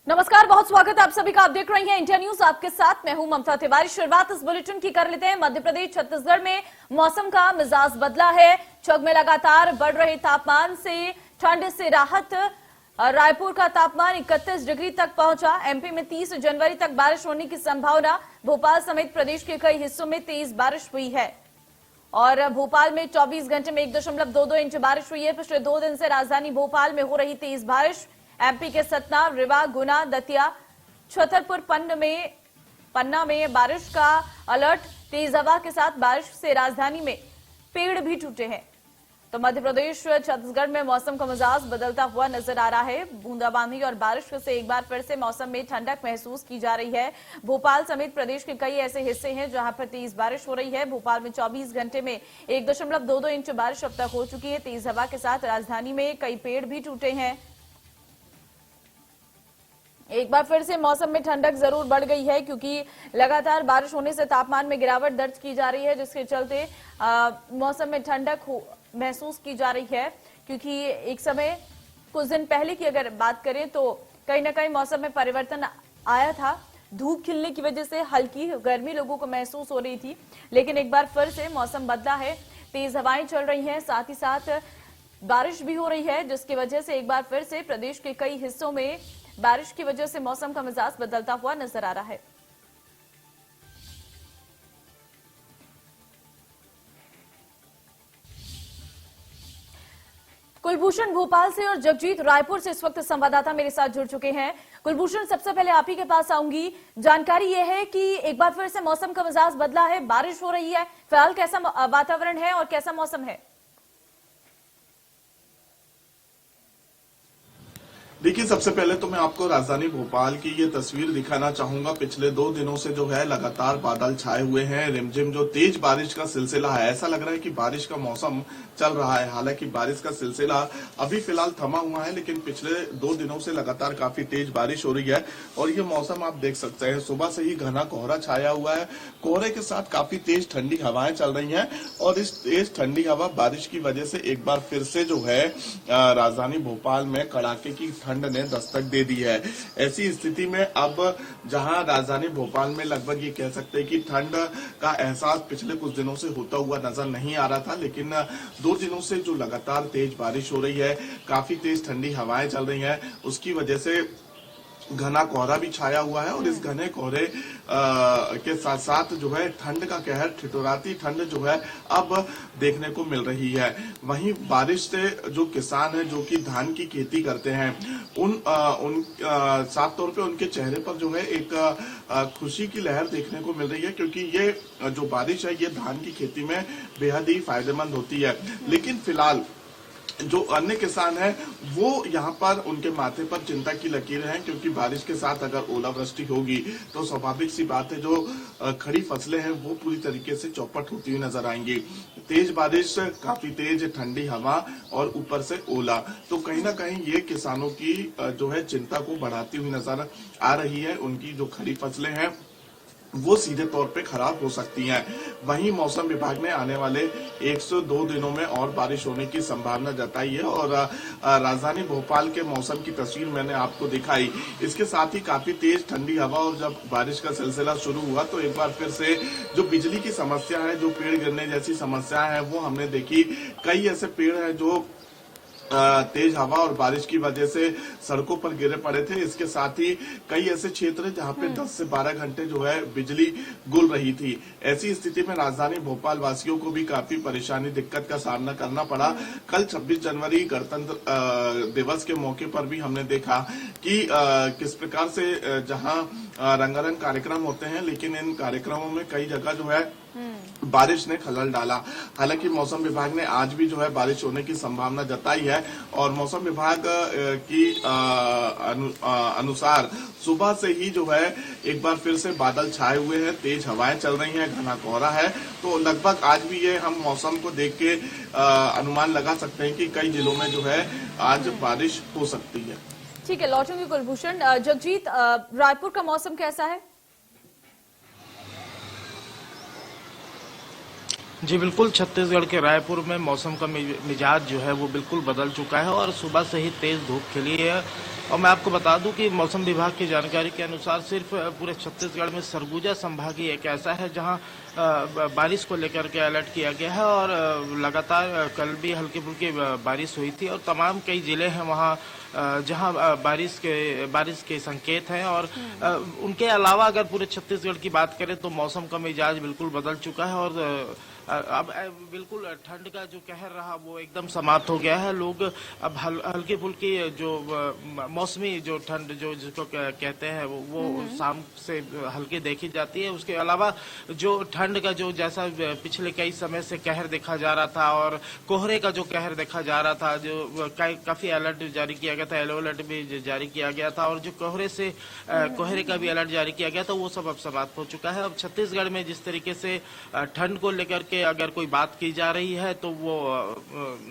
नमस्कार, बहुत स्वागत है आप सभी का। आप देख रही हैं इंडिया न्यूज, आपके साथ मैं हूं ममता तिवारी। शुरुआत इस बुलेटिन की कर लेते हैं। मध्य प्रदेश छत्तीसगढ़ में मौसम का मिजाज बदला है। छग में लगातार बढ़ रहे तापमान से ठंड से राहत। रायपुर का तापमान 31 डिग्री तक पहुंचा। एमपी में 30 जनवरी तक बारिश होने की संभावना। भोपाल समेत प्रदेश के कई हिस्सों में तेज बारिश हुई है और भोपाल में 24 घंटे में 1.22 इंच बारिश हुई है। पिछले 2 दिन से राजधानी भोपाल में हो रही तेज बारिश। एमपी के सतना, रीवा, गुना, दतिया, छतरपुर, पन्ना में बारिश का अलर्ट। तेज हवा के साथ बारिश से राजधानी में पेड़ भी टूटे हैं। तो मध्य प्रदेश छत्तीसगढ़ में मौसम का मिजाज बदलता हुआ नजर आ रहा है। बूंदाबांदी और बारिश से एक बार फिर से मौसम में ठंडक महसूस की जा रही है। भोपाल समेत प्रदेश के कई ऐसे हिस्से हैं जहां पर तेज बारिश हो रही है। भोपाल में 24 घंटे में 1.22 इंच बारिश अब तक हो चुकी है। तेज हवा के साथ राजधानी में कई पेड़ भी टूटे हैं। एक बार फिर से मौसम में ठंडक जरूर बढ़ गई है क्योंकि लगातार बारिश होने से तापमान में गिरावट दर्ज की जा रही है, जिसके चलते मौसम में ठंडक महसूस की जा रही है। क्योंकि एक समय कुछ दिन पहले की अगर बात करें तो कहीं ना कहीं मौसम में परिवर्तन आया था। धूप खिलने की वजह से हल्की गर्मी लोगों को महसूस हो रही थी, लेकिन एक बार फिर से मौसम बदला है। तेज हवाएं चल रही हैं, साथ ही साथ बारिश भी हो रही है, जिसकी वजह से एक बार फिर से प्रदेश के कई हिस्सों में बारिश की वजह से मौसम का मिजाज बदलता हुआ नजर आ रहा है। कुलभूषण भोपाल से और जगजीत रायपुर से इस वक्त संवाददाता मेरे साथ जुड़ चुके हैं। कुलभूषण, सबसे पहले आप ही के पास आऊंगी। जानकारी यह है कि एक बार फिर से मौसम का मिजाज बदला है, बारिश हो रही है। फिलहाल कैसा वातावरण है और कैसा मौसम है? देखिए, सबसे पहले तो मैं आपको राजधानी भोपाल की ये तस्वीर दिखाना चाहूंगा। पिछले 2 दिनों से जो है लगातार बादल छाए हुए हैं। रिमझिम जो तेज बारिश का सिलसिला है, ऐसा लग रहा है कि बारिश का मौसम चल रहा है। हालांकि बारिश का सिलसिला अभी फिलहाल थमा हुआ है, लेकिन पिछले 2 दिनों से लगातार काफी तेज बारिश हो रही है। और ये मौसम आप देख सकते हैं, सुबह से ही घना कोहरा छाया हुआ है। कोहरे के साथ काफी तेज ठंडी हवाएं चल रही हैं और इस तेज ठंडी हवा बारिश की वजह से एक बार फिर से जो है राजधानी भोपाल में कड़ाके की ठंड ने दस्तक दे दी है। ऐसी स्थिति में अब जहां राजधानी भोपाल में लगभग ये कह सकते हैं कि ठंड का एहसास पिछले कुछ दिनों से होता हुआ नजर नहीं आ रहा था, लेकिन 2 दिनों से जो लगातार तेज बारिश हो रही है, काफी तेज ठंडी हवाएं चल रही हैं, उसकी वजह से घना कोहरा भी छाया हुआ है। और इस घने कोहरे के साथ साथ जो है ठंड का कहर, ठिठुराती ठंड जो है अब देखने को मिल रही है। वहीं बारिश से जो किसान है, जो कि धान की खेती करते हैं, उन साफ तौर पे उनके चेहरे पर जो है एक खुशी की लहर देखने को मिल रही है, क्योंकि ये जो बारिश है ये धान की खेती में बेहद ही फायदेमंद होती है। लेकिन फिलहाल जो अन्य किसान हैं वो यहाँ पर उनके माथे पर चिंता की लकीरें हैं, क्योंकि बारिश के साथ अगर ओलावृष्टि होगी तो स्वाभाविक सी बात है, जो खड़ी फसलें हैं वो पूरी तरीके से चौपट होती हुई नजर आएंगी। तेज बारिश, काफी तेज ठंडी हवा और ऊपर से ओला, तो कहीं ना कहीं ये किसानों की जो है चिंता को बढ़ाती हुई नजर आ रही है। उनकी जो खड़ी फसलें हैं वो सीधे तौर पे खराब हो सकती हैं। वहीं मौसम विभाग ने आने वाले 1 से 2 दिनों में और बारिश होने की संभावना जताई है। और राजधानी भोपाल के मौसम की तस्वीर मैंने आपको दिखाई। इसके साथ ही काफी तेज ठंडी हवा और जब बारिश का सिलसिला शुरू हुआ तो एक बार फिर से जो बिजली की समस्या है, जो पेड़ गिरने जैसी समस्याएं हैं, वो हमने देखी। कई ऐसे पेड़ हैं जो तेज हवा और बारिश की वजह से सड़कों पर गिरे पड़े थे। इसके साथ ही कई ऐसे क्षेत्र हैं जहां पे 10 से 12 घंटे जो है बिजली गुल रही थी। ऐसी स्थिति में राजधानी भोपाल वासियों को भी काफी परेशानी, दिक्कत का सामना करना पड़ा। कल 26 जनवरी गणतंत्र दिवस के मौके पर भी हमने देखा कि किस प्रकार से जहां रंगारंग कार्यक्रम होते हैं, लेकिन इन कार्यक्रमों में कई जगह जो है बारिश ने खलल डाला। हालांकि मौसम विभाग ने आज भी जो है बारिश होने की संभावना जताई है और मौसम विभाग की अनुसार सुबह से ही जो है एक बार फिर से बादल छाए हुए हैं, तेज हवाएं चल रही हैं, घना कोहरा है। तो लगभग आज भी ये हम मौसम को देख के अनुमान लगा सकते हैं कि कई जिलों में जो है आज बारिश हो सकती है। ठीक है, लौटूंगी कुलभूषण। जगजीत, रायपुर का मौसम कैसा है? जी बिल्कुल, छत्तीसगढ़ के रायपुर में मौसम का मिजाज जो है वो बिल्कुल बदल चुका है और सुबह से ही तेज धूप खिली है। और मैं आपको बता दूं कि मौसम विभाग की जानकारी के अनुसार सिर्फ पूरे छत्तीसगढ़ में सरगुजा संभाग ही एक ऐसा है जहां बारिश को लेकर के अलर्ट किया गया है और लगातार कल भी हल्की फुल्की बारिश हुई थी और तमाम कई जिले हैं वहां जहां बारिश के संकेत हैं और उनके अलावा अगर पूरे छत्तीसगढ़ की बात करें तो मौसम का मिजाज बिल्कुल बदल चुका है और अब बिल्कुल ठंड का जो कहर रहा वो एकदम समाप्त हो गया है। लोग अब हल्की फुल्की जो मौसमी जो ठंड जो जिसको कहते हैं वो शाम से हल्की देखी जाती है। उसके अलावा जो ठंड का जो जैसा पिछले कई समय से कहर देखा जा रहा था और कोहरे का जो कहर देखा जा रहा था, जो काफी अलर्ट जारी किया गया था, येलो अलर्ट भी जारी किया गया था और जो कोहरे का भी अलर्ट जारी किया गया था, वो सब अब समाप्त हो चुका है। अब छत्तीसगढ़ में जिस तरीके से ठंड को लेकर के अगर कोई बात की जा रही है तो वो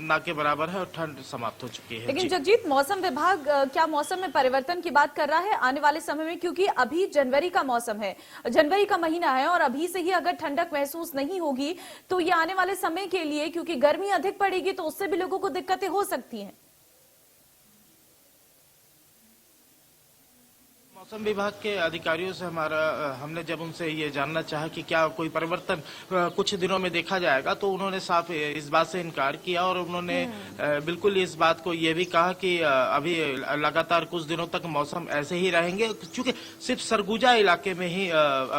ना के बराबर है और ठंड समाप्त हो चुकी है। लेकिन जगजीत, मौसम विभाग क्या मौसम में परिवर्तन की बात कर रहा है आने वाले समय में? क्योंकि अभी जनवरी का मौसम है, जनवरी का महीना है और अभी से ही अगर ठंडक महसूस नहीं होगी तो ये आने वाले समय के लिए, क्योंकि गर्मी अधिक पड़ेगी तो उससे भी लोगों को दिक्कतें हो सकती हैं। मौसम विभाग के अधिकारियों से हमने जब उनसे ये जानना चाहा कि क्या कोई परिवर्तन कुछ दिनों में देखा जाएगा तो उन्होंने साफ इस बात से इनकार किया और उन्होंने बिल्कुल इस बात को ये भी कहा कि अभी लगातार कुछ दिनों तक मौसम ऐसे ही रहेंगे, क्योंकि सिर्फ सरगुजा इलाके में ही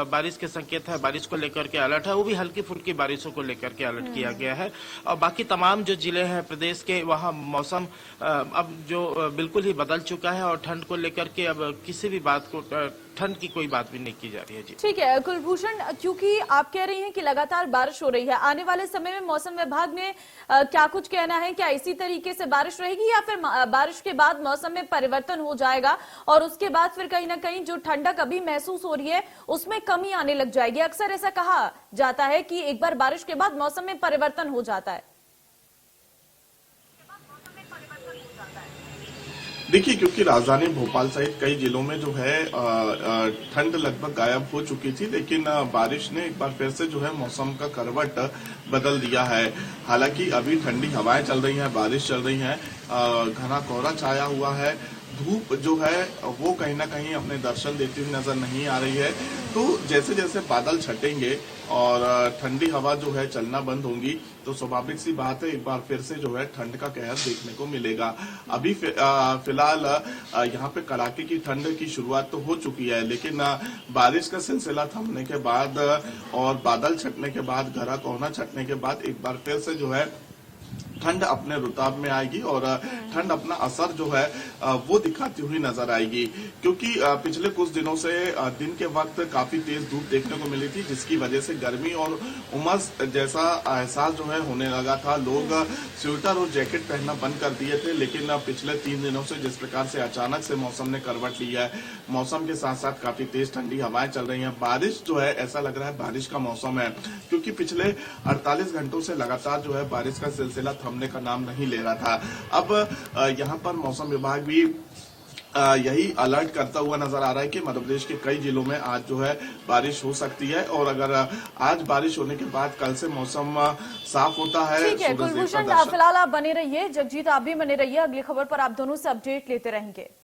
बारिश के संकेत है, बारिश को लेकर के अलर्ट है, वो भी हल्की फुल्की बारिशों को लेकर के अलर्ट किया गया है। और बाकी तमाम जो जिले हैं प्रदेश के, वहाँ मौसम अब जो बिल्कुल ही बदल चुका है और ठंड को लेकर के अब किसी भी ठंड की कोई बात भी नहीं की जा रही है। जी ठीक है कुलभूषण, क्योंकि आप कह रही हैं कि लगातार बारिश हो रही है, आने वाले समय में मौसम विभाग ने क्या कुछ कहना है? क्या इसी तरीके से बारिश रहेगी या फिर बारिश के बाद मौसम में परिवर्तन हो जाएगा और उसके बाद फिर कहीं ना कहीं जो ठंडक अभी महसूस हो रही है उसमें कमी आने लग जाएगी? अक्सर ऐसा कहा जाता है कि एक बार बारिश के बाद मौसम में परिवर्तन हो जाता है। देखिए, क्योंकि राजधानी भोपाल सहित कई जिलों में जो है ठंड लगभग गायब हो चुकी थी, लेकिन बारिश ने एक बार फिर से जो है मौसम का करवट बदल दिया है। हालांकि अभी ठंडी हवाएं चल रही हैं, बारिश चल रही है, घना कोहरा छाया हुआ है, धूप जो है वो कहीं ना कहीं अपने दर्शन देती हुई नजर नहीं आ रही है। तो जैसे जैसे बादल छटेंगे और ठंडी हवा जो है चलना बंद होंगी तो स्वाभाविक सी बात है एक बार फिर से जो है ठंड का कहर देखने को मिलेगा। अभी फिलहाल यहाँ पे कड़ाके की ठंड की शुरुआत तो हो चुकी है, लेकिन बारिश का सिलसिला थमने के बाद और बादल छटने के बाद, घना कोहरा छटने के बाद एक बार फिर से जो है ठंड अपने रुताब में आएगी और ठंड अपना असर जो है वो दिखाती हुई नजर आएगी। क्योंकि पिछले कुछ दिनों से दिन के वक्त काफी तेज धूप देखने को मिली थी, जिसकी वजह से गर्मी और उमस जैसा एहसास जो है होने लगा था। लोग स्वेटर और जैकेट पहनना बंद कर दिए थे, लेकिन पिछले 3 दिनों से जिस प्रकार से अचानक से मौसम ने करवट ली है, मौसम के साथ साथ काफी तेज ठंडी हवाएं चल रही है, बारिश जो है ऐसा लग रहा है बारिश का मौसम है। क्योंकि पिछले 48 घंटों से लगातार जो है बारिश का सिलसिला थमने का नाम नहीं ले रहा था। अब यहाँ पर मौसम विभाग भी यही अलर्ट करता हुआ नजर आ रहा है कि मध्य प्रदेश के कई जिलों में आज जो है बारिश हो सकती है और अगर आज बारिश होने के बाद कल से मौसम साफ होता है। ठीक है कुलभूषण, फिलहाल आप बने रहिए, जगजीत आप भी बने रहिए, अगली खबर पर आप दोनों से अपडेट लेते रहेंगे।